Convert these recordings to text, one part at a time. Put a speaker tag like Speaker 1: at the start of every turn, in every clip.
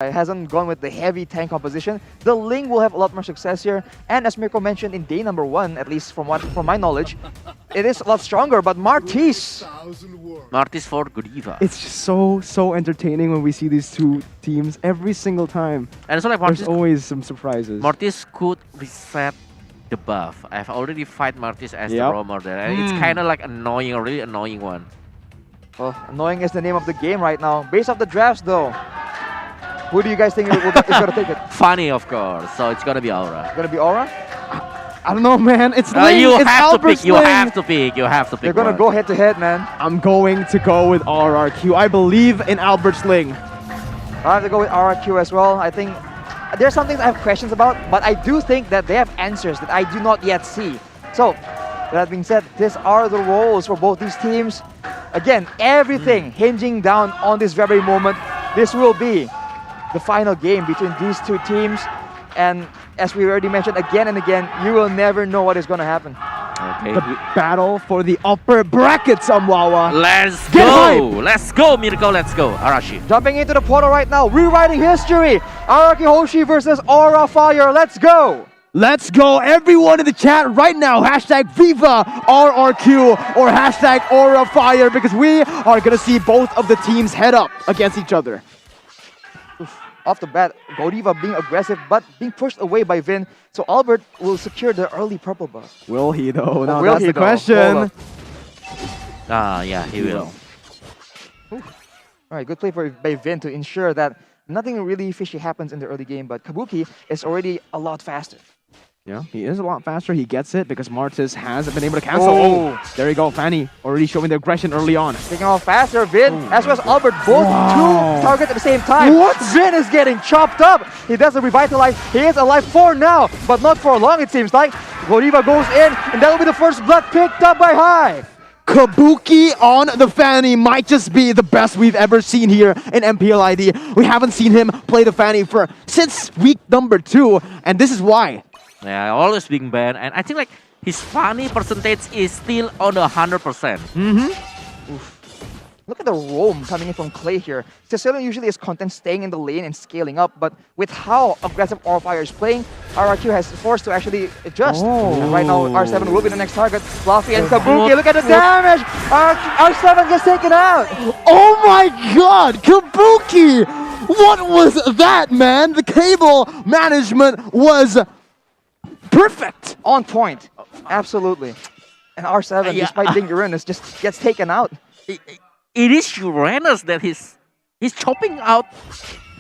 Speaker 1: hasn't gone with the heavy tank composition. The Ling will have a lot more success here. And as Mirko mentioned in day number 1, at least from my knowledge, it is a lot stronger. But Martis
Speaker 2: for Godiva.
Speaker 3: It's just so entertaining when we see these two teams every single time.
Speaker 2: And so like
Speaker 3: There's always some surprises.
Speaker 2: Martis could reset the buff. I've already fight Martis as the roamer there, and it's kind of like annoying, a really annoying one.
Speaker 1: Well, annoying is the name of the game right now. Based off the drafts though, who do you guys think is going to take it?
Speaker 2: Funny, of course. So it's gonna be Aura.
Speaker 1: It's going to be Aura?
Speaker 3: I don't know, man. It's Ling.
Speaker 2: You
Speaker 3: it's
Speaker 2: have to pick.
Speaker 3: Albert's
Speaker 2: You
Speaker 3: Ling.
Speaker 2: have to pick. You have to pick.
Speaker 1: They're going to go head to head, man.
Speaker 3: I'm going to go with RRQ. I believe in Albert's Ling.
Speaker 1: I have to go with RRQ as well. I think there's some things I have questions about, but I do think that they have answers that I do not yet see. So, that being said, these are the roles for both these teams. Again, everything hinging down on this very moment. This will be the final game between these two teams. And as we already mentioned again and again, you will never know what is going to happen.
Speaker 2: Okay.
Speaker 3: The battle for the upper bracket, Samwawa.
Speaker 2: Let's
Speaker 3: Get
Speaker 2: go!
Speaker 3: hype.
Speaker 2: Let's go, Mirko! Let's go, Arashi.
Speaker 1: Jumping into the portal right now, rewriting history. RRQ HOSHI versus Aura Fire. Let's go!
Speaker 3: Let's go, everyone in the chat right now. Hashtag Viva RRQ or hashtag Aura Fire, because we are going to see both of the teams head up against each other.
Speaker 1: Off the bat, Godiva being aggressive but being pushed away by Vin. So Albert will secure the early purple buff.
Speaker 3: Will he though? Now
Speaker 1: will
Speaker 3: that's
Speaker 1: he
Speaker 3: the
Speaker 1: though?
Speaker 3: question.
Speaker 2: Yeah, he will.
Speaker 1: Alright, good play by Vin to ensure that nothing really fishy happens in the early game, but Kabuki is already a lot faster.
Speaker 3: Yeah, he is a lot faster. He gets it because Martis hasn't been able to cancel.
Speaker 1: Oh.
Speaker 3: There you go, Fanny already showing the aggression early on.
Speaker 1: Taking off faster, Vin, as well as Albert, both two targets at the same time.
Speaker 3: What?
Speaker 1: Vin is getting chopped up. He does a revitalize. He is alive for now, but not for long it seems like. Godiva goes in, and that will be the first blood picked up by High.
Speaker 3: Kabuki on the Fanny might just be the best we've ever seen here in MPL ID. We haven't seen him play the Fanny since week number 2, and this is why.
Speaker 2: Yeah, always being banned, and I think like his funny percentage is still on 100%.
Speaker 1: Look at the roam coming in from Clay here. Sicilian usually is content staying in the lane and scaling up, but with how aggressive Aura Fire is playing, RRQ has forced to actually adjust. And right now, R7 will be the next target. Fluffy and Kabuki, look at the damage! R7 gets taken out!
Speaker 3: Oh my god, Kabuki! What was that, man? The cable management was perfect.
Speaker 1: On point. Absolutely. And R7, despite being Uranus, just gets taken out.
Speaker 2: It is Uranus that he's chopping out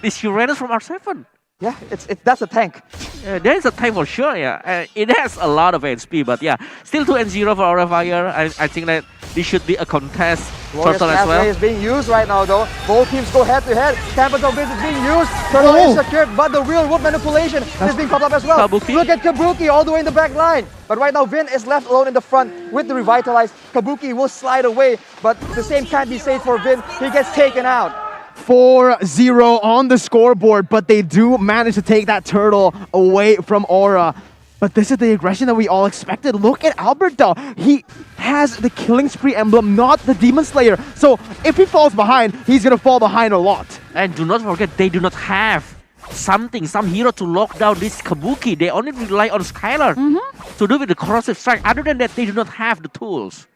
Speaker 2: this Uranus from R7.
Speaker 1: Yeah, that's a tank.
Speaker 2: There is a tank for sure, yeah. It has a lot of HP, but yeah, still 2-0 for Aura Fire. I think that this should be a contest
Speaker 1: Glorious
Speaker 2: total as
Speaker 1: Pathway
Speaker 2: well.
Speaker 1: is being used right now though. Both teams go head to head. Capital Base is being used. Turtle is secured, but the real wood manipulation is being popped up as well.
Speaker 2: Kabuki.
Speaker 1: Look at Kabuki all the way in the back line. But right now Vin is left alone in the front with the revitalized. Kabuki will slide away, but the same can't be said for Vin. He gets taken out.
Speaker 3: 4-0 on the scoreboard, but they do manage to take that turtle away from Aura. But this is the aggression that we all expected. Look at Albert though. He has the Killing Spree emblem, not the Demon Slayer. So if he falls behind, he's gonna fall behind a lot.
Speaker 2: And do not forget, they do not have some hero to lock down this Kabuki. They only rely on Skylar to do with the corrosive strike. Other than that, they do not have the tools.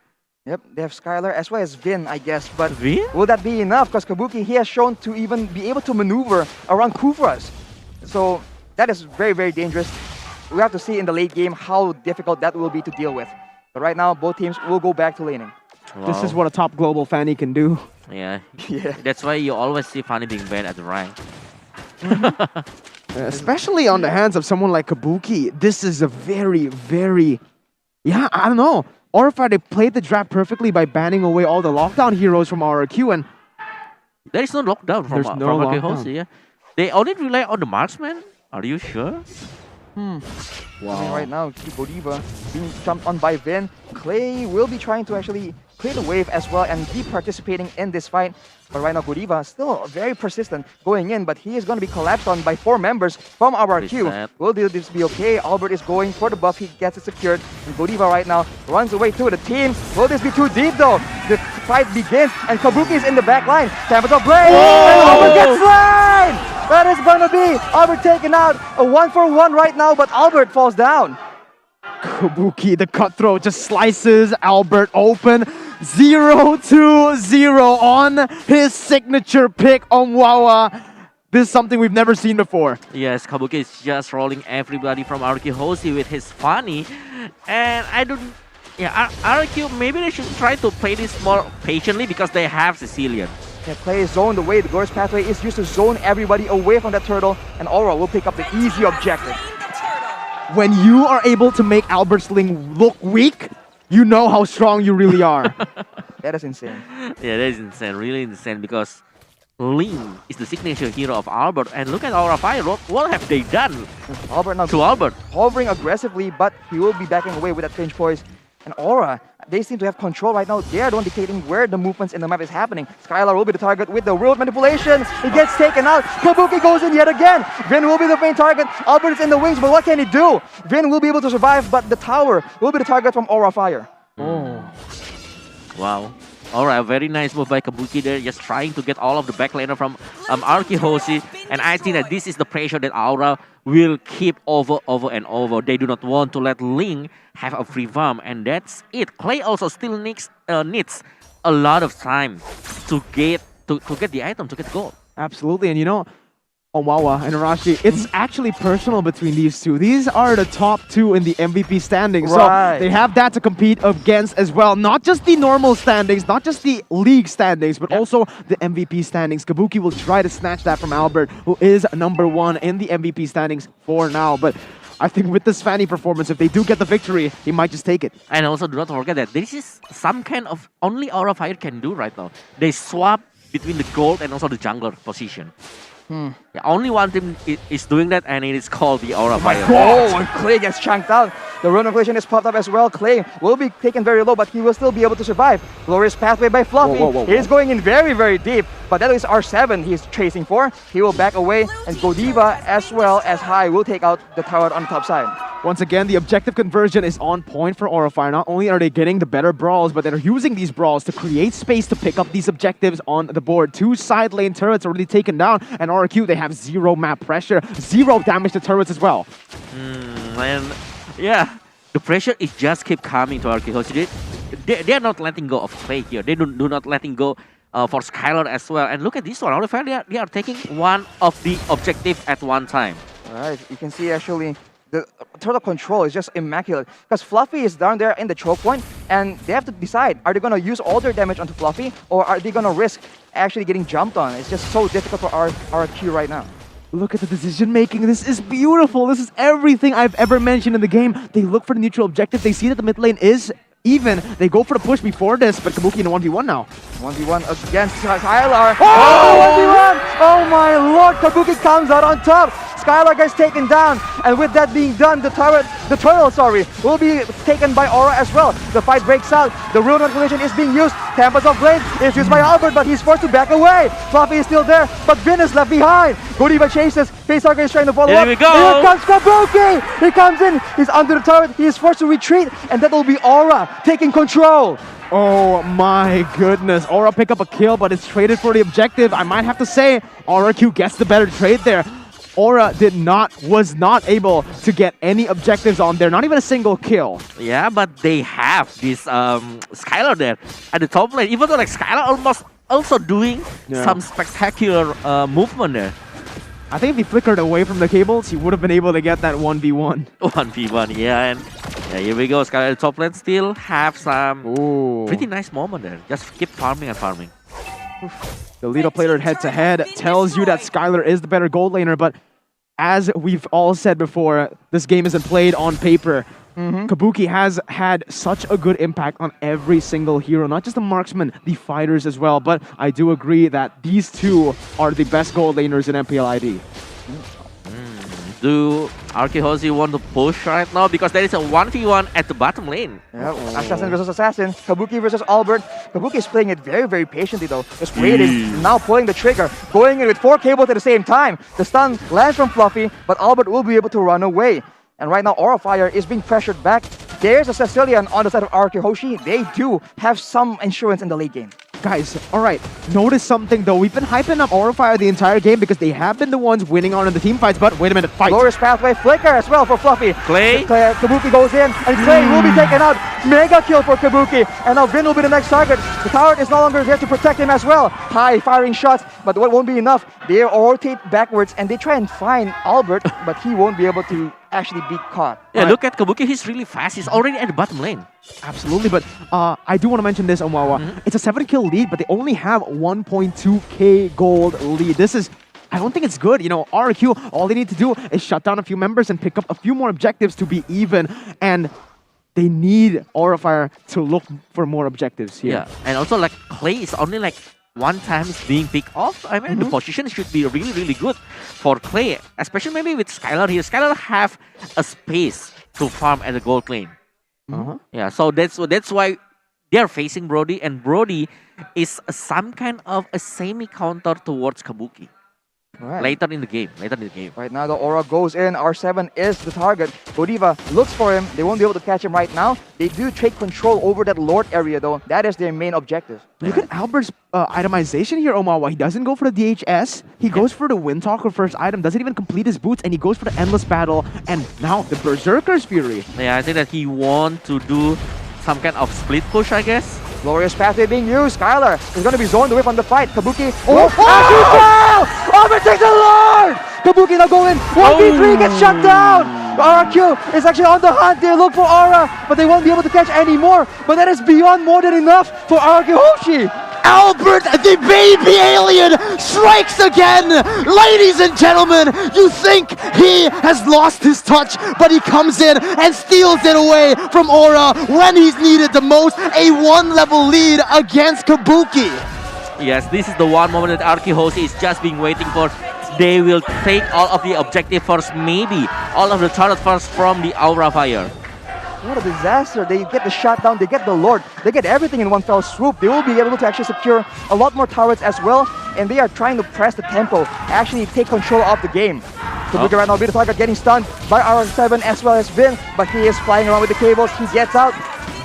Speaker 1: Yep, they have Skylar as well as Vin, I guess. But
Speaker 2: Vin?
Speaker 1: will that be enough? Because Kabuki, he has shown to even be able to maneuver around Kufras. So that is very, very dangerous. We have to see in the late game how difficult that will be to deal with. But right now, both teams will go back to laning.
Speaker 2: Wow.
Speaker 3: This is what a top global Fanny can do.
Speaker 2: Yeah.
Speaker 1: Yeah.
Speaker 2: That's why you always see Fanny being banned at the rank.
Speaker 3: Especially on the hands of someone like Kabuki. This is a very, very... Yeah, I don't know. Aura, they played the draft perfectly by banning away all the lockdown heroes from RRQ, and
Speaker 2: There is no lockdown from
Speaker 3: There's no
Speaker 2: RRQ
Speaker 3: lockdown.
Speaker 2: HOSHI, yeah. They only rely on the marksman? Are you sure?
Speaker 1: I mean, right now, Godiva being jumped on by Vin. Clay will be trying to actually clear the wave as well and be participating in this fight. But right now, Godiva still very persistent going in, but he is going to be collapsed on by 4 members from RRQ.
Speaker 2: Reset.
Speaker 1: Will this be okay? Albert is going for the buff. He gets it secured. And Godiva right now runs away to the team. Will this be too deep though? The fight begins and Kabuki is in the back line. Capital Blade! And Albert gets slammed! That is gonna be Albert taken out. A 1-for-1 right now, but Albert falls down.
Speaker 3: Kabuki, the cutthroat, just slices Albert open. 0-0 on his signature pick on Wawa. This is something we've never seen before.
Speaker 2: Yes, Kabuki is just rolling everybody from RRQ HOSI with his funny. And I don't... Yeah, RRQ, maybe they should try to play this more patiently because they have Sicilian.
Speaker 1: Yeah, play zone the way the glorious pathway is used to zone everybody away from that turtle, and Aura will pick up the easy objective.
Speaker 3: When you are able to make Albert's Ling look weak, you know how strong you really are.
Speaker 1: That is insane.
Speaker 2: Yeah, that is insane, really insane, because Ling is the signature hero of Albert, and look at Aura Fire, what have they done
Speaker 1: Albert now
Speaker 2: to Albert?
Speaker 1: hovering aggressively, but he will be backing away with that range poise. And Aura, they seem to have control right now. They are the one dictating where the movements in the map is happening. Skylar will be the target with the world manipulation. He gets taken out. Kabuki goes in yet again. Vin will be the main target. Albert is in the wings, but what can he do? Vin will be able to survive, but the tower will be the target from Aura Fire.
Speaker 3: Oh.
Speaker 2: Wow. Alright, very nice move by Kabuki there, just trying to get all of the backlaner from RRQ HOSI. And I think that this is the pressure that Aura will keep over and over. They do not want to let Ling have a free farm, and that's it. Clay also still needs a lot of time to get the item, to get gold.
Speaker 3: Absolutely, and you know, on Wawa and Arashi, it's actually personal between these two. These are the top two in the MVP standings,
Speaker 1: Right.
Speaker 3: so they have that to compete against as well. Not just the normal standings, not just the league standings, but also the MVP standings. Kabuki will try to snatch that from Albert, who is #1 in the MVP standings for now. But I think with this Fanny performance, if they do get the victory, he might just take it.
Speaker 2: And also do not forget that this is some kind of only Aura Fire can do right now. They swap between the gold and also the jungler position. Yeah, only one team is doing that, and it is called the Aura Fire.
Speaker 1: Oh, and Clay gets chunked out. The rune manipulation is popped up as well. Clay will be taken very low, but he will still be able to survive. Glorious pathway by Fluffy.
Speaker 3: Whoa.
Speaker 1: He is going in very, very deep, but that is R7 he's chasing for. He will back away, and Godiva as well as High will take out the tower on the top side.
Speaker 3: Once again, the objective conversion is on point for Aura Fire. Not only are they getting the better brawls, but they're using these brawls to create space to pick up these objectives on the board. 2 side lane turrets already taken down, and RRQ, they have 0 map pressure, 0 damage to turrets as well.
Speaker 2: And yeah, the pressure is just keep coming to RRQ HOSI. They are not letting go of Clay here. They do not letting go for Skylar as well. And look at this one. Aura Fire, they are taking one of the objectives at one time.
Speaker 1: All right, you can see actually the turtle control is just immaculate because Fluffy is down there in the choke point, and they have to decide, are they going to use all their damage onto Fluffy, or are they going to risk actually getting jumped on? It's just so difficult for RRQ right now.
Speaker 3: Look at the decision making. This is beautiful. This is everything I've ever mentioned in the game. They look for the neutral objective. They see that the mid lane is even. They go for the push before this, but Kabuki in a 1v1 now.
Speaker 1: 1v1 against Skylar. Oh, 1v1! Oh my lord, Kabuki comes out on top. Skylar gets taken down, and with that being done, the turtle, will be taken by Aura as well. The fight breaks out. The rune manipulation is being used. Tempest of Blade is used by Albert, but he's forced to back away. Fluffy is still there, but Vin is left behind. Godiva chases. Facehugger is trying to follow up.
Speaker 2: Here we go.
Speaker 1: Here comes Kabuki. He comes in. He's under the turret. He is forced to retreat, and that will be Aura taking control.
Speaker 3: Oh my goodness. Aura pick up a kill, but it's traded for the objective. I might have to say, RRQ gets the better trade there. Aura was not able to get any objectives on there, not even a single kill.
Speaker 2: Yeah, but they have this Skylar there at the top lane. Even though like Skylar almost also doing some spectacular movement there.
Speaker 3: I think if he flickered away from the cables, he would have been able to get that 1v1.
Speaker 2: 1v1, yeah, and yeah, here we go. Skylar at the top lane still have some pretty nice moment there. Just keep farming and farming.
Speaker 3: The Lido player head-to-head tells you that Skylar is the better gold laner, but as we've all said before, this game isn't played on paper. Kabuki has had such a good impact on every single hero, not just the marksmen, the fighters as well, but I do agree that these two are the best gold laners in MPL ID.
Speaker 2: Do RRQ HOSI want to push right now? Because there is a 1v1 at the bottom lane.
Speaker 1: Yeah, Assassin versus Assassin. Kabuki versus Albert. Kabuki is playing it very, very patiently though. Just waiting, now pulling the trigger. Going in with 4 cables at the same time. The stun lands from Fluffy, but Albert will be able to run away. And right now, Aura Fire is being pressured back. There's a Sicilian on the side of RRQ HOSI. They do have some insurance in the late game.
Speaker 3: Guys, alright, notice something though. We've been hyping up Aura Fire the entire game because they have been the ones winning on in the team fights, but wait a minute, fight!
Speaker 1: Glorious Pathway Flicker as well for Fluffy.
Speaker 2: Clay.
Speaker 1: Kabuki goes in, and Clay will be taken out. Mega kill for Kabuki, and now Vin will be the next target. The tower is no longer there to protect him as well. High firing shots, but what won't be enough. They rotate backwards, and they try and find Albert, but he won't be able to actually be caught.
Speaker 2: Yeah, look at Kabuki. He's really fast. He's already at the bottom lane.
Speaker 3: Absolutely, but I do want to mention this, Omawa. It's a 7-kill lead, but they only have 1.2k gold lead. This is, I don't think it's good. You know, RRQ, all they need to do is shut down a few members and pick up a few more objectives to be even. And they need Aura Fire to look for more objectives here.
Speaker 2: Yeah, and also like Clay is only like one time is being picked off. I mean, the position should be really, really good for Clay, especially maybe with Skylar here. Skylar have a space to farm at the gold lane. Yeah, so that's why they're facing Brody, and Brody is some kind of a semi-counter towards Kabuki.
Speaker 1: Right.
Speaker 2: Later in the game.
Speaker 1: Right now, the Aura goes in. R7 is the target. Godiva looks for him. They won't be able to catch him right now. They do take control over that Lord area, though. That is their main objective.
Speaker 3: Look at Albert's itemization here, Omawa. He doesn't go for the DHS. He goes for the Windtalker first item, doesn't even complete his boots, and he goes for the Endless Battle, and now the Berserker's Fury.
Speaker 2: Yeah, I think that he want to do some kind of split push, I guess.
Speaker 1: Glorious Pathway being used. Skylar is going to be zoned away from the fight. Kabuki. Overtakes the Lord! Kabuki now going. 1v3 gets shut down. RRQ is actually on the hunt. They look for Aura, but they won't be able to catch any more. But that is beyond more than enough for RRQ HOSHI.
Speaker 3: Albert, the baby alien, strikes again! Ladies and gentlemen, you think he has lost his touch, but he comes in and steals it away from Aura when he's needed the most. A 1-level lead against Kabuki.
Speaker 2: Yes, this is the one moment that RRQ HOSHI is just being waiting for. They will take all of the objective first, maybe all of the turret first from the Aura Fire.
Speaker 1: What a disaster. They get the shutdown, they get the Lord, they get everything in one fell swoop. They will be able to actually secure a lot more turrets as well, and they are trying to press the tempo, actually take control of the game. Kabuki right now will be the target, getting stunned by R7 as well as Vin, but he is flying around with the cables. He gets out,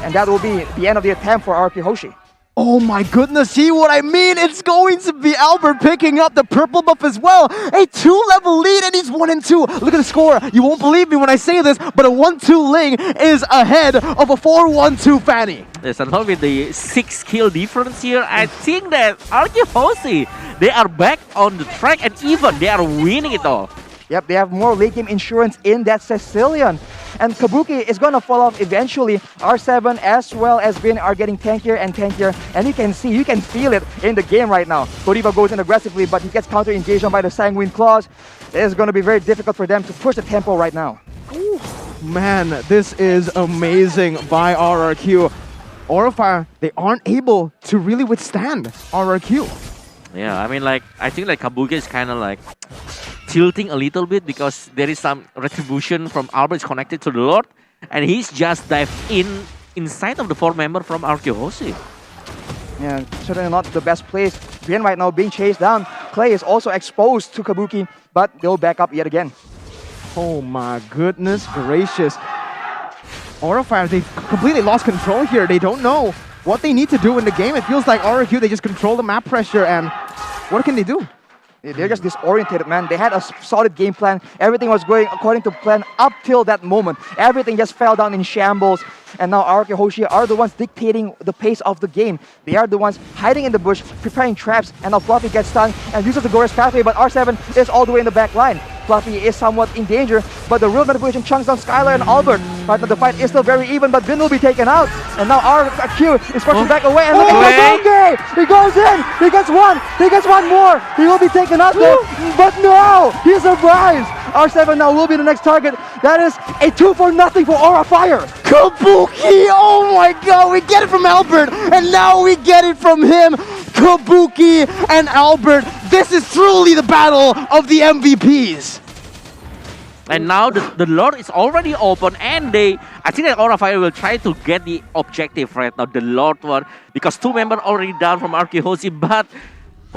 Speaker 1: and that will be the end of the attempt for RRQ HOSHI.
Speaker 3: Oh my goodness, see what I mean? It's going to be Albert picking up the purple buff as well. A 2-level lead, and he's 1-2. Look at the score. You won't believe me when I say this, but a 1-2 Ling is ahead of a 4-1-2 Fanny.
Speaker 2: Yes, and with the 6-kill difference here, I think that RRQ HOSHI, they are back on the track, and even they are winning it all.
Speaker 1: Yep, they have more late game insurance in that Sicilian. And Kabuki is going to fall off eventually. R7 as well as Vin are getting tankier and tankier. And you can see, you can feel it in the game right now. Godiva goes in aggressively, but he gets counter-engaged on by the Sanguine Claws. It is going to be very difficult for them to push the tempo right now.
Speaker 3: Ooh, man, this is amazing by RRQ. Aura Fire, they aren't able to really withstand RRQ.
Speaker 2: Yeah, I mean, like, I think like Kabuki is kind of like tilting a little bit because there is some retribution from Albert connected to the Lord, and he's just dived inside of the 4-member from RRQ HOSHI.
Speaker 1: Yeah, certainly not the best place. Vin right now being chased down. Clay is also exposed to Kabuki, but they'll back up yet again.
Speaker 3: Oh my goodness gracious. Aura Fire, they completely lost control here. They don't know what they need to do in the game. It feels like RRQ, they just control the map pressure, and what can they do?
Speaker 1: They're just disoriented, man. They had a solid game plan. Everything was going according to plan up till that moment. Everything just fell down in shambles. And now RRQ HOSHI are the ones dictating the pace of the game. They are the ones hiding in the bush, preparing traps, and now Fluffy gets stunned and uses the Glorious Pathway, but R7 is all the way in the back line. Fluffy is somewhat in danger, but the real manipulation chunks down Skylar and Albert. But the fight is still very even, but Vin will be taken out. And now RRQ is pushing back away, and look at Kazonge! He goes in! He gets one! He gets one more! He will be taken out there, but no! He survives! R7 now will be the next target. That is a 2-for-0 for Aura Fire!
Speaker 3: Kabuki! Oh my god, we get it from Albert, and now we get it from him! Kabuki and Albert, this is truly the battle of the MVPs!
Speaker 2: And now the Lord is already open, and I think that Aura Fire will try to get the objective right now, the Lord one, because 2 members already down from RRQ HOSHI, but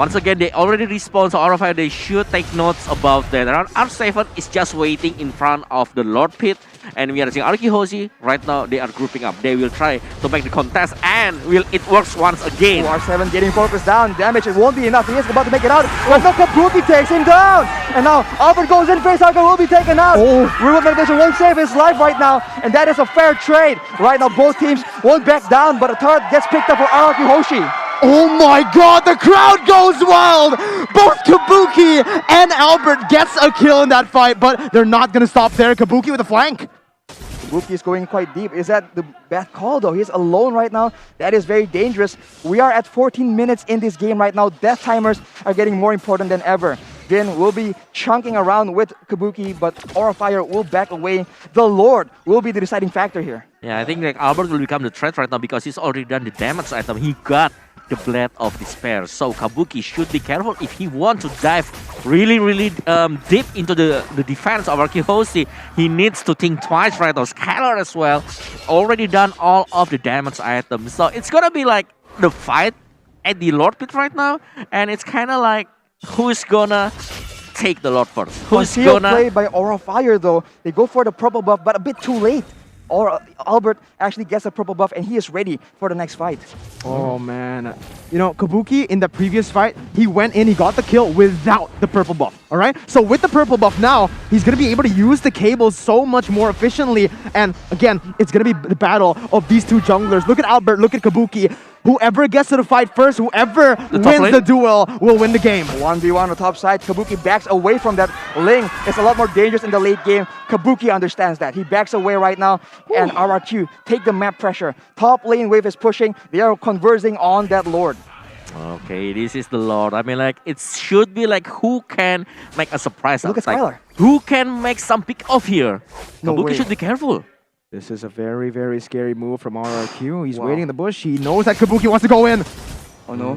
Speaker 2: Once again, they already respawned, so RFI, they should take notes about that. R7 is just waiting in front of the Lord Pit, and we are seeing RRQ HOSHI. Right now, they are grouping up. They will try to make the contest, and it works once again.
Speaker 1: R7 getting focused down. Damage, it won't be enough. He is about to make it out. But no, Kabuki takes him down. And now Albert goes in. Facehugger will be taken out. Remote Meditation won't save his life right now, and that is a fair trade. Right now, both teams won't back down, but a turret gets picked up for RRQ HOSHI.
Speaker 3: Oh my god, the crowd goes wild! Both Kabuki and Albert gets a kill in that fight, but they're not gonna stop there. Kabuki with a flank.
Speaker 1: Kabuki is going quite deep. Is that the bad call though? He's alone right now. That is very dangerous. We are at 14 minutes in this game right now. Death timers are getting more important than ever. Vin will be chunking around with Kabuki, but Aura Fire will back away. The Lord will be the deciding factor here.
Speaker 2: Yeah, I think like Albert will become the threat right now because he's already done the damage item. He got the Blade of Despair. So Kabuki should be careful if he wants to dive really deep into the defense of RRQ HOSHI. He needs to think twice right now. Skylar as well, already done all of the damage items. So it's gonna be like the fight at the Lord Pit right now, and it's kind of like who's gonna take the Lord first? Who's gonna
Speaker 1: play by Aura Fire though? They go for the purple buff, but a bit too late. Or Albert actually gets a purple buff and he is ready for the next fight.
Speaker 3: Oh man. You know, Kabuki in the previous fight, he went in, he got the kill without the purple buff. Alright? So with the purple buff now, he's gonna be able to use the cables so much more efficiently. And again, it's gonna be the battle of these two junglers. Look at Albert, look at Kabuki. Whoever gets to the fight first, whoever wins the duel will win the game.
Speaker 1: 1v1 on the top side. Kabuki backs away from that. Ling is a lot more dangerous in the late game. Kabuki understands that. He backs away right now. And RRQ take the map pressure. Top lane wave is pushing. They are conversing on that Lord.
Speaker 2: Okay, this is the Lord. I mean, like, it should be like who can make a surprise.
Speaker 1: Look at
Speaker 2: like,
Speaker 1: Skylar.
Speaker 2: who can make some pick off here?
Speaker 1: No
Speaker 2: Kabuki
Speaker 1: way.
Speaker 2: should be careful.
Speaker 3: This is a very, very scary move from RRQ. He's waiting in the bush. He knows that Kabuki wants to go in.
Speaker 1: Oh no.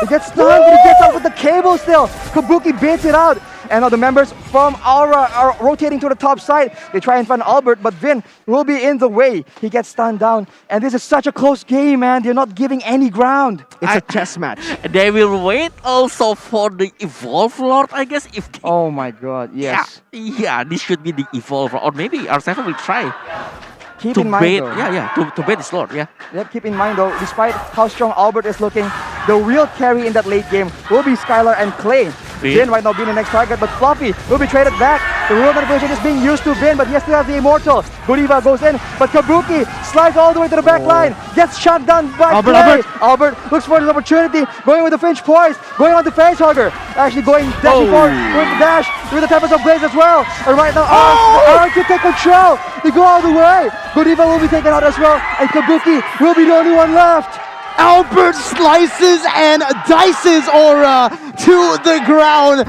Speaker 1: He gets stunned, but he gets out with the cable still. Kabuki baits it out. And now the members from Aura are rotating to the top side. They try and find Albert, but Vin will be in the way. He gets stunned down. And this is such a close game, man. They're not giving any ground.
Speaker 3: It's a chess match.
Speaker 2: They will wait also for the Evolve Lord, I guess. If they,
Speaker 1: Oh my god, yes.
Speaker 2: yeah, this should be the Evolve Lord. Or maybe R7 will try
Speaker 1: Keep
Speaker 2: to
Speaker 1: in mind
Speaker 2: bait.
Speaker 1: though.
Speaker 2: To bait this Lord, yeah.
Speaker 1: Yep, keep in mind though, despite how strong Albert is looking, the real carry in that late game will be Skylar and Clay. Vin right now being the next target, but Fluffy will be traded back. The real manipulation is being used to Vin, but he still has the Immortal. Godiva goes in, but Kabuki slides all the way to the back line. Gets shot down by Clay. Albert looks for his opportunity, going with the Finch Poise, going on the Facehugger. Actually going dashing forward with the dash, with the Tempest of Blaze as well. And right now, RRQ take control. They go all the way. Godiva will be taken out as well, and Kabuki will be the only one left.
Speaker 3: Albert slices and dices Aura to the ground.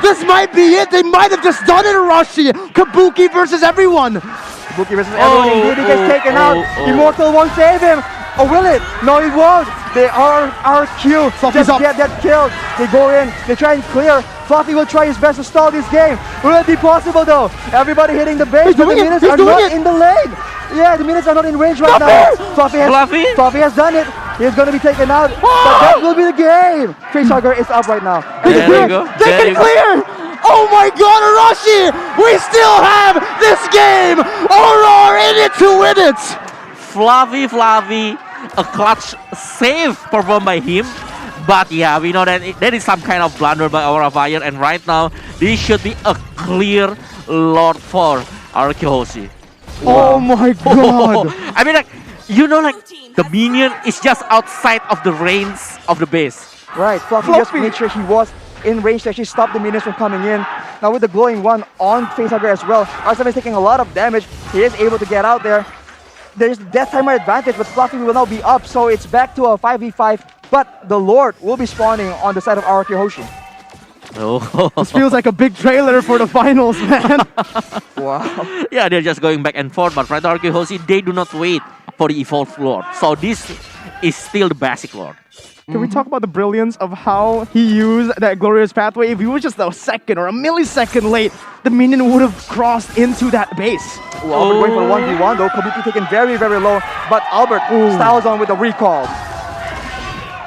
Speaker 3: This might be it. They might have just done it, Arashi. Kabuki versus everyone.
Speaker 1: Kabuki versus everyone. Indeed, he gets taken out. Immortal won't save him. Or will it? No, it won't. They are RRQ. Just get that kill. They go in. They try and clear. Fluffy will try his best to stall this game. Will it be possible though? Everybody hitting the base, but the minutes are not in the lane. Yeah, the minutes are not in range right now. Fluffy has done it. He's going to be taken out, but that will be the game. Facehugger is up right now.
Speaker 2: There you go.
Speaker 3: They can clear. Oh my god, Arashi! We still have this game! Aura in it to win it!
Speaker 2: Fluffy, a clutch save performed by him. But yeah, we know that that is some kind of blunder by Aura Fire, and right now, this should be a clear Lord for RRQ HOSHI.
Speaker 3: Oh my god!
Speaker 2: I mean, like, you know, like, the minion is just outside of the range of the base.
Speaker 1: Right, Fluffy just made sure he was in range to actually stop the minions from coming in. Now with the glowing one on Facehugger as well, R7 is taking a lot of damage. He is able to get out there. There's the death timer advantage, but Fluffy will now be up, so it's back to a 5v5. But the Lord will be spawning on the side of RRQ HOSHI.
Speaker 2: Oh.
Speaker 3: This feels like a big trailer for the finals, man.
Speaker 1: Wow.
Speaker 2: Yeah, they're just going back and forth, but right now RRQ HOSHI, they do not wait for the Evolved Lord. So this is still the basic Lord.
Speaker 3: Can we talk about the brilliance of how he used that glorious pathway? If he was just a second or a millisecond late, the minion would have crossed into that base.
Speaker 1: Ooh, Albert going for 1v1 though. Kabuki taken very, very low, but Albert styles on with the recall.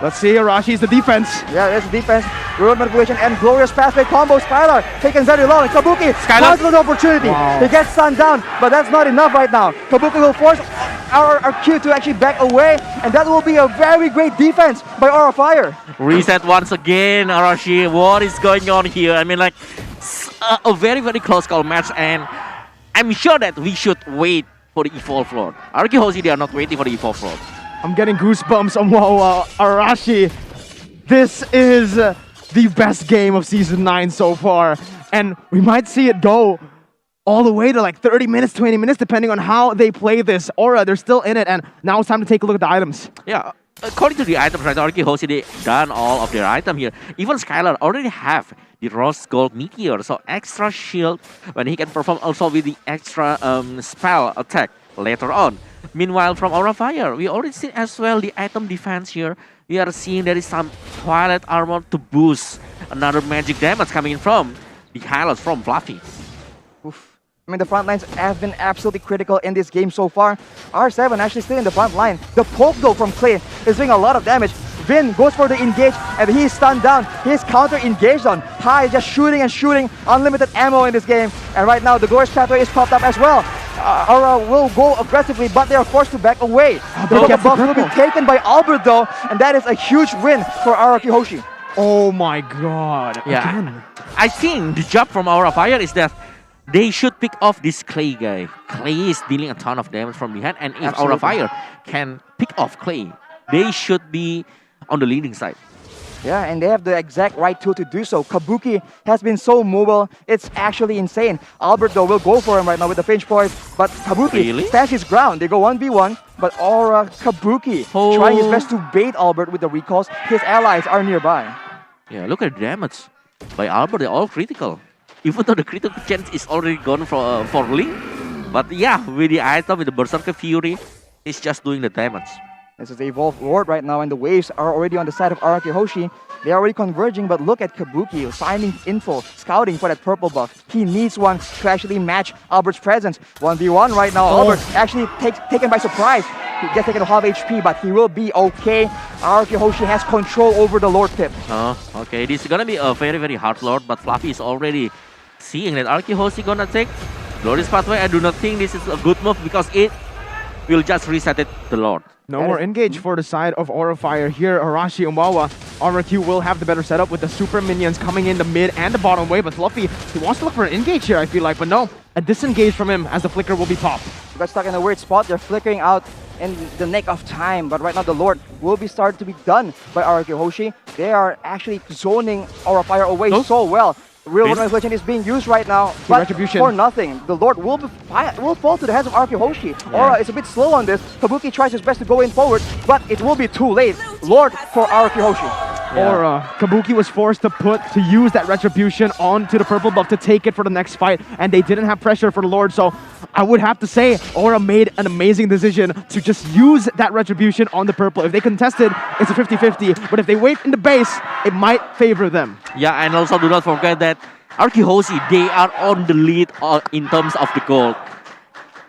Speaker 3: Let's see, Arashi's the defense.
Speaker 1: Yeah, there's the defense. Real manipulation and glorious pathway combo. Skylar taken very long. Kabuki has an opportunity.
Speaker 3: Wow.
Speaker 1: He gets stunned down, but that's not enough right now. Kabuki will force RRQ to actually back away, and that will be a very great defense by Aura Fire.
Speaker 2: Reset once again, Arashi. What is going on here? I mean, like, a very, very close call match, and I'm sure that we should wait for the evolve floor. RRQ HOSHI, they are not waiting for the evolve floor.
Speaker 3: I'm getting goosebumps on Arashi. This is the best game of Season 9 so far. And we might see it go all the way to like 30 minutes, 20 minutes, depending on how they play this. Aura, they're still in it. And now it's time to take a look at the items.
Speaker 2: Yeah, according to the items, right, RRQ HOSHI, they done all of their item here. Even Skylar already have the Rose Gold Meteor, so extra shield when he can perform also with the extra spell attack later on. Meanwhile, from Aura Fire, we already see as well the item defense here. We are seeing there is some Twilight Armor to boost another magic damage coming in from the highlights from Fluffy.
Speaker 1: Oof. I mean, the front lines have been absolutely critical in this game so far. R7 actually still in the front line. The poke though from Clay is doing a lot of damage. Vin goes for the engage and he's stunned down. He's counter-engaged on. High just shooting and shooting. Unlimited ammo in this game. And right now the Glorious Pathway is popped up as well. Aura will go aggressively, but they are forced to back away. The buff will be taken by Albert though, and that is a huge win for RRQ HOSHI.
Speaker 3: Oh my god.
Speaker 2: Yeah,
Speaker 3: Again.
Speaker 2: I think the job from Aura Fire is that they should pick off this Clay guy. Clay is dealing a ton of damage from behind, and if Aura Fire can pick off Clay, they should be on the leading side.
Speaker 1: Yeah, and they have the exact right tool to do so. Kabuki has been so mobile, it's actually insane. Albert though will go for him right now with the pinch point, but Kabuki stands his ground. They go 1v1, but Aura Kabuki trying his best to bait Albert with the recalls. His allies are nearby.
Speaker 2: Yeah, look at the damage by Albert. They're all critical. Even though the critical chance is already gone for Link. But yeah, with the item, with the Berserker Fury, he's just doing the damage.
Speaker 1: This is the Evolved Lord right now, and the waves are already on the side of RRQ HOSHI. They are already converging, but look at Kabuki finding info, scouting for that purple buff. He needs one to actually match Albert's presence. 1v1 right now. Albert actually taken by surprise. He gets taken to half HP, but he will be okay. RRQ HOSHI has control over the Lord Pip.
Speaker 2: Okay, this is gonna be a very, very hard Lord, but Fluffy is already seeing that RRQ HOSHI gonna take Glorious Pathway. I do not think this is a good move because it will just reset it, the Lord.
Speaker 3: No more engage for the side of Aura Fire here. Arashi and Wawa. RRQ will have the better setup with the super minions coming in the mid and the bottom way, but Fluffy, he wants to look for an engage here, I feel like, but no. A disengage from him as the flicker will be popped.
Speaker 1: They got stuck in a weird spot. They're flickering out in the nick of time, but right now the Lord will be started to be done by RRQ HOSHI. They are actually zoning Aura Fire away so well. Real Manipulation is being used right now, but for nothing. The Lord will fall to the hands of RRQ HOSHI. Aura is a bit slow on this. Kabuki tries his best to go in forward, but it will be too late. Lord for RRQ HOSHI.
Speaker 3: Aura, Kabuki was forced to use that Retribution onto the purple buff to take it for the next fight, and they didn't have pressure for the Lord, so I would have to say Aura made an amazing decision to just use that Retribution on the purple. If they contested, it's a 50-50, but if they wait in the base, it might favor them.
Speaker 2: Yeah, and also do not forget that RRQ HOSHI, they are on the lead in terms of the gold.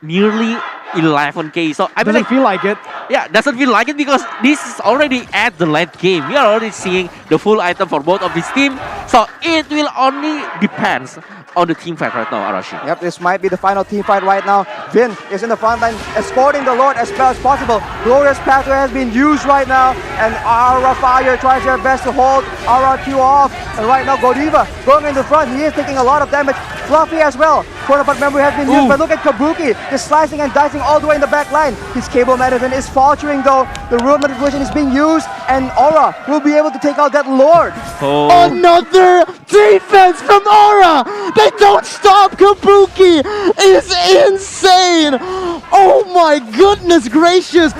Speaker 2: Nearly 11k. So I mean,
Speaker 3: doesn't feel like it.
Speaker 2: Yeah, doesn't feel like it because this is already at the late game. We are already seeing the full item for both of these teams. So it will only depends on the team fight right now, Arashi.
Speaker 1: Yep, this might be the final team fight right now. Vin is in the front line, escorting the Lord as fast as possible. Glorious Pathway has been used right now, and Aura Fire tries their best to hold RRQ off. And right now, Godiva going in the front. He is taking a lot of damage. Fluffy as well. Quarterback memory has been used, but look at Kabuki, just slicing and dicing all the way in the back line. His cable medicine is faltering though. The Rule Manipulation is being used, and Aura will be able to take out that Lord.
Speaker 3: Another defense from Aura! They don't stop! Kabuki is insane! Oh my goodness gracious!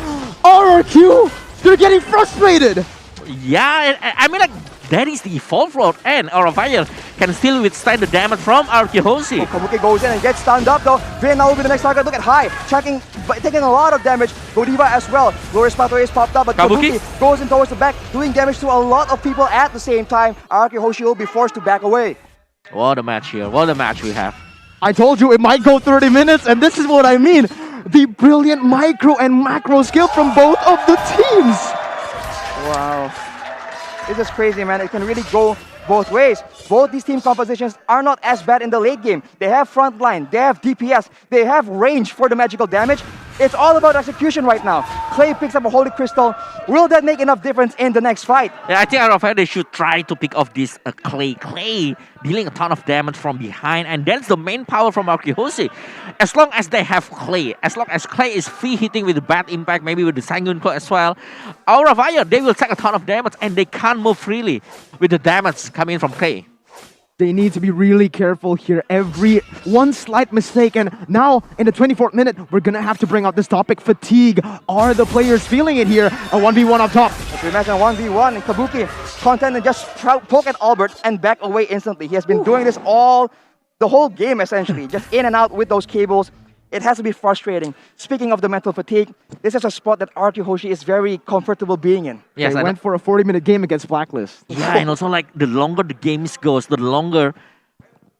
Speaker 3: RRQ, they're getting frustrated!
Speaker 2: Yeah, I mean, like, that is the Evolve Lord, and Aura Fire can still withstand the damage from RRQ HOSHI.
Speaker 1: Kabuki goes in and gets stunned up though. Vin now will be the next target. Look at High, taking a lot of damage. Godiva as well. Glorious Pathway is popped up, but Kabuki goes in towards the back, doing damage to a lot of people at the same time. RRQ HOSHI will be forced to back away.
Speaker 2: What a match here. What a match we have.
Speaker 3: I told you it might go 30 minutes, and this is what I mean. The brilliant micro and macro skill from both of the teams.
Speaker 1: Wow. This is crazy, man. It can really go both ways. Both these team compositions are not as bad in the late game. They have front line, they have DPS, they have range for the magical damage. It's all about execution right now. Clay picks up a Holy Crystal. Will that make enough difference in the next fight?
Speaker 2: Yeah, I think RFI they should try to pick off this Clay. Clay dealing a ton of damage from behind, and that's the main power from RRQ HOSHI. As long as they have Clay, as long as Clay is free hitting with bad impact, maybe with the Sanguine Claw as well, RFI they will take a ton of damage and they can't move freely with the damage coming from Clay.
Speaker 3: They need to be really careful here. Every one slight mistake, and now in the 24th minute, we're gonna have to bring out this topic: fatigue. Are the players feeling it here? A 1v1 up top.
Speaker 1: If you imagine 1v1 and Kabuki content and just poke at Albert and back away instantly. He has been doing this the whole game essentially, just in and out with those cables. It has to be frustrating. Speaking of the mental fatigue, this is a spot that RRQ HOSHI is very comfortable being in.
Speaker 2: Yes,
Speaker 3: They went for a 40-minute game against Blacklist.
Speaker 2: Yeah, and also like the longer the games goes, the longer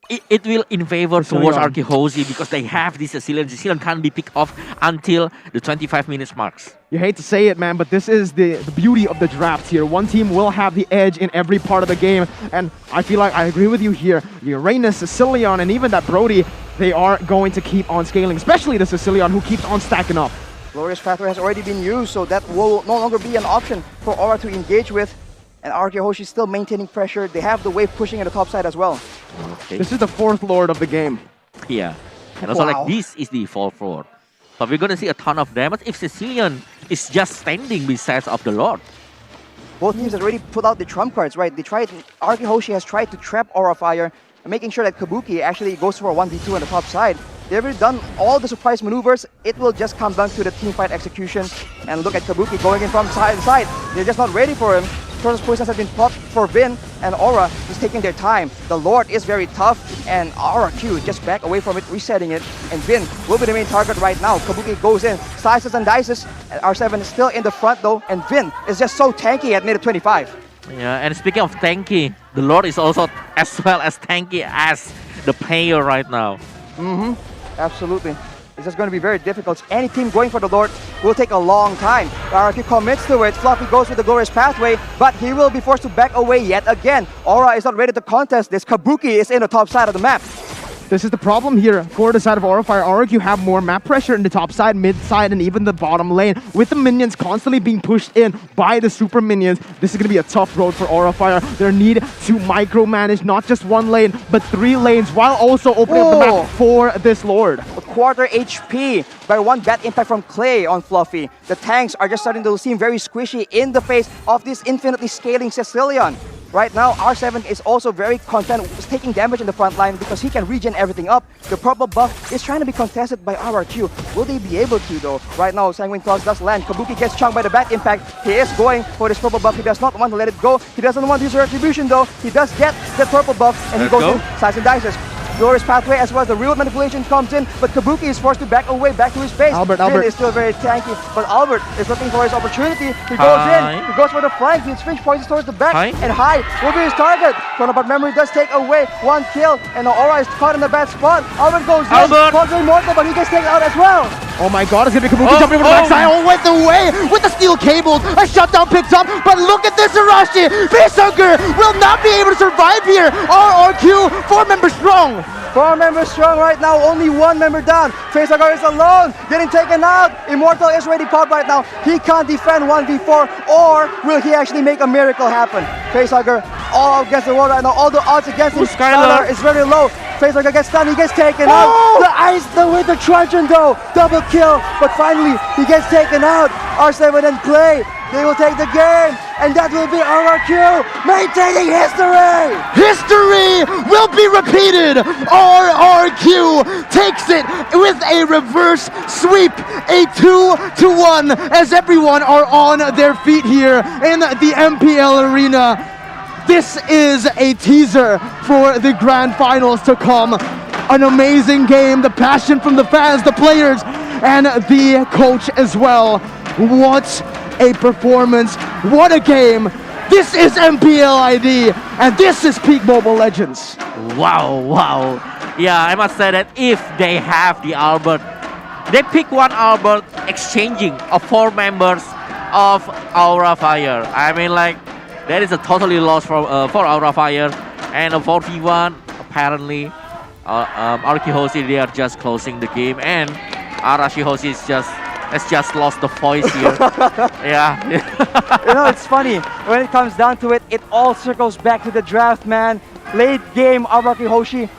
Speaker 2: it will in favor towards RRQ HOSHI because they have this Sicilian. Sicilian can't be picked off until the 25 minutes marks.
Speaker 3: You hate to say it, man, but this is the beauty of the draft here. One team will have the edge in every part of the game, and I feel like I agree with you here. Uranus, Sicilian, and even that Brody, they are going to keep on scaling, especially the Sicilian who keeps on stacking up.
Speaker 1: Glorious Pathway has already been used, so that will no longer be an option for Aura to engage with. And RRQ HOSHI is still maintaining pressure. They have the wave pushing at the top side as well.
Speaker 2: Okay.
Speaker 3: This is the fourth Lord of the game.
Speaker 2: Yeah. And also
Speaker 1: Wow.
Speaker 2: like this is the 4th floor. So we're gonna see a ton of damage if Sicilian is just standing besides of the Lord.
Speaker 1: Both teams have already put out the trump cards, right? RRQ HOSHI has tried to trap Aura Fire, making sure that Kabuki actually goes for a 1v2 on the top side. They've already done all the surprise maneuvers. It will just come down to the teamfight execution. And look at Kabuki going in from side to side. They're just not ready for him. Turtle's poisons have been popped for Vin, and Aura is taking their time. The Lord is very tough, and RRQ just back away from it, resetting it. And Vin will be the main target right now. Kabuki goes in, slices and dices. And R7 is still in the front though, and Vin is just so tanky at mid 25.
Speaker 2: Yeah, and speaking of tanky, the Lord is also as well as tanky as the player right now.
Speaker 1: Absolutely. It's just going to be very difficult. Any team going for the Lord will take a long time. RRQ commits to it. Fluffy goes with the Glorious Pathway, but he will be forced to back away yet again. Aura is not ready to contest this. Kabuki is in the top side of the map.
Speaker 3: This is the problem here. For the side of Aura Fire, RRQ have more map pressure in the top side, mid side, and even the bottom lane. With the minions constantly being pushed in by the super minions, this is going to be a tough road for Aura Fire. Their need to micromanage not just one lane, but 3 lanes, while also opening up the
Speaker 1: Whoa.
Speaker 3: map for this Lord.
Speaker 1: A quarter HP by one bad impact from Clay on Fluffy. The tanks are just starting to seem very squishy in the face of this infinitely scaling Sicilian. Right now, R7 is also very content with taking damage in the front line because he can regen everything up. The purple buff is trying to be contested by RRQ. Will they be able to though? Right now, Sanguine Claws does land. Kabuki gets chunked by the bad impact. He is going for this purple buff. He does not want to let it go. He doesn't want to use retribution though. He does get the purple buff and he
Speaker 2: Let's
Speaker 1: goes
Speaker 2: go.
Speaker 1: in, slices and dices. Glorious Pathway as well as the real manipulation comes in, but Kabuki is forced to back away, back to his base.
Speaker 3: Albert.
Speaker 1: Finn is still very tanky, but Albert is looking for his opportunity. He goes in, he goes for the flank, he switch points towards the back, and High will be his target. Chronopod Memory does take away one kill, and Aura is caught in a bad spot. Albert goes in, calls him immortal, but he gets taken out as well.
Speaker 3: Oh my god, it's gonna be Kabuki jumping over the backside. Oh, went away with the steel cables. A shutdown picked up, but look at this Arashi. Facehugger will not be able to survive here. RRQ, 4 members strong.
Speaker 1: 4 members strong right now, only 1 member down. Facehugger is alone, getting taken out. Immortal is already popped right now. He can't defend 1v4, or will he actually make a miracle happen? Facehugger all against the wall right now. All the odds against him. Skylar is very low. Facehugger gets stunned, he gets taken out. The ice, with the truncheon though. Double kill, but finally he gets taken out. R7 and Clay, they will take the game, and that will be RRQ maintaining history.
Speaker 3: History will be repeated. RRQ takes it with a reverse sweep, a 2-1, as everyone are on their feet here in the MPL arena. This is a teaser for the grand finals to come. An amazing game, the passion from the fans, the players, and the coach as well. What a performance, what a game. This is MPL ID, and this is Peak Mobile Legends.
Speaker 2: Wow. Yeah, I must say that if they have the Albert, they pick one Albert exchanging of 4 members of Aura Fire. I mean, like, that is a totally loss for Aura Fire. And a 4v1, apparently, RRQ HOSHI, they are just closing the game. And RRQ HOSHI has just lost the voice here. Yeah.
Speaker 1: You know, it's funny. When it comes down to it, it all circles back to the draft, man. Late game, RRQ HOSHI